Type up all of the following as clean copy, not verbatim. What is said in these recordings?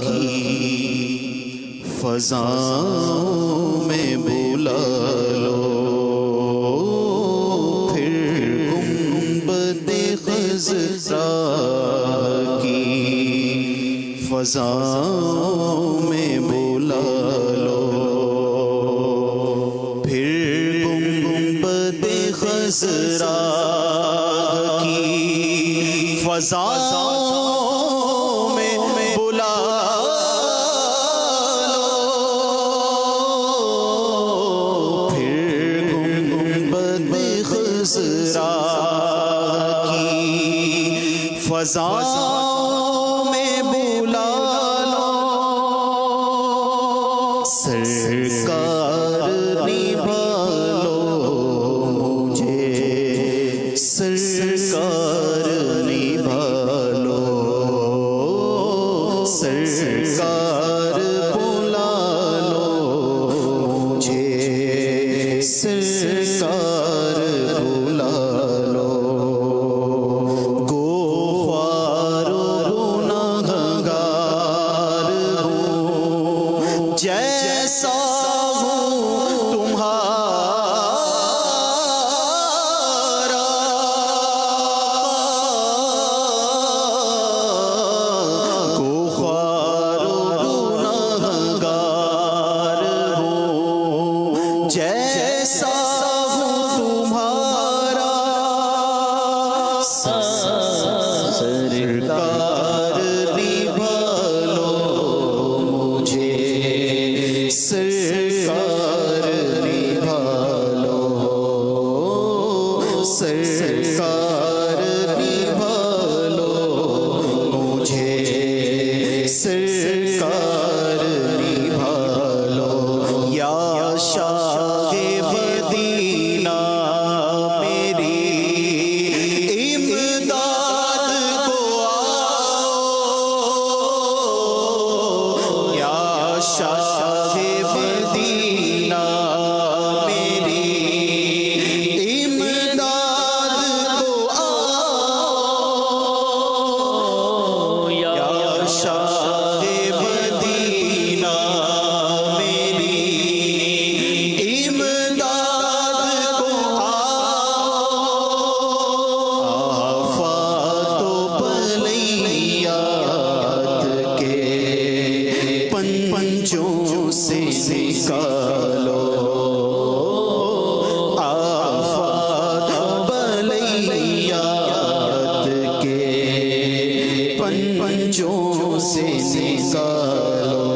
کی فضاؤں میں بلا لو، پھر گنبد خضرا کی فضاؤں میں بلا لو، پھر گنبد خضرا کی فضاؤں میں بلا لو، پھر گنبد خضرا کی فضاؤں میں بلا لو، سرکار نبھالو مجھے، سرکار نبھالو، سرکار بلا لو مجھے، سرکار بلا لو، گوہر گنہگار ہوں، جیسا ہوں تمہارا، گوہر گنہگار ہوں، جیسا ہوں تمہارا، سرکار نبھالو مجھے، سرکار نبھالو، سرکار نبھالو مجھے، سرکار نبھالو، یا شاہ مدینہ میری امداد کو آؤ، یا شاہ مدینہ میری امداد کو آؤ، یا شاہ مدینہ میری امداد کو آؤ، آفات و بلیات کے پنجوں سے نکالو، آفات و بلیات کے پنجوں سے نکالو،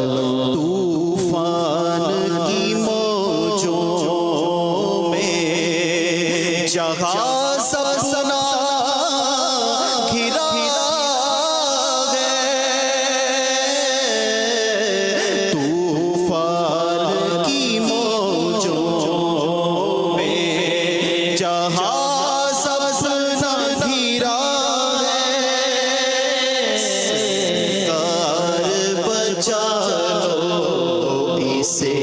طوفان کی موجوں میں جہاز اپنا گھرا ہے، طوفان کی موجوں میں جہاز اپنا گھرا ہے، سرکار بچا لو اسے،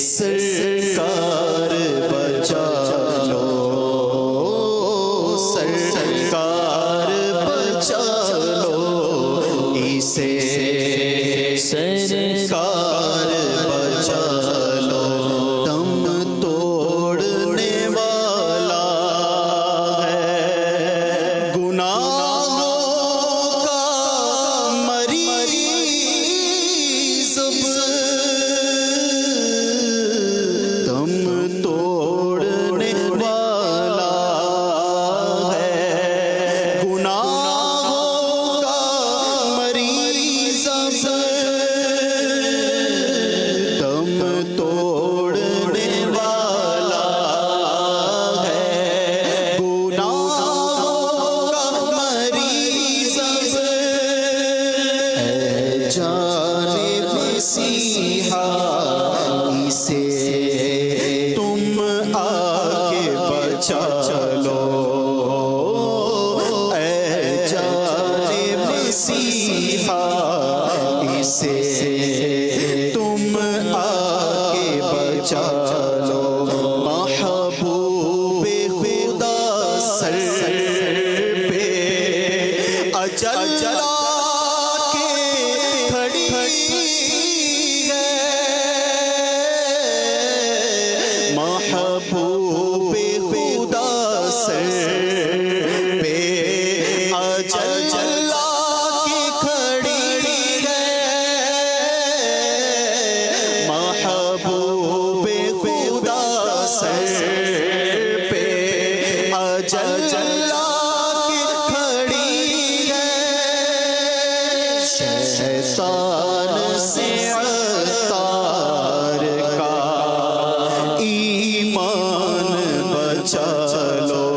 سرکار بچا لو، سرکار بچا لو اسے، سرکار بچا لو، دم توڑنے والا ہے گناہوں کا مریض، دم توڑنے والا ہے گناہوں کا مریض، دم توڑنے والا ہے گناہوں کا مریض، اے جان مسیحا اسے تم آ کے بچا لو، اے جان مسیحا اسے تم آ کے بچا لو، محبوب خدا سر پہ اجل شیطان سے عطار کا ایمان بچا لو،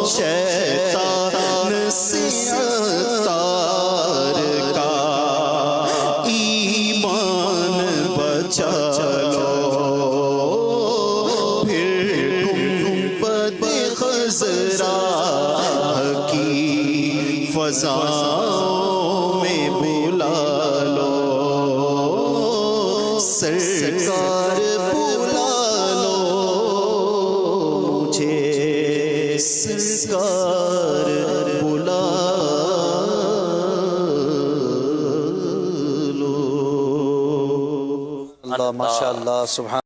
شیطان سے عطار کا ایمان بچا لو، پھر گنبد خضرا کی فضاؤں میں بلا لو، سرکار بلا لو مجھے، سرکار بلا لو۔ اللہ ماشاء اللہ سبحان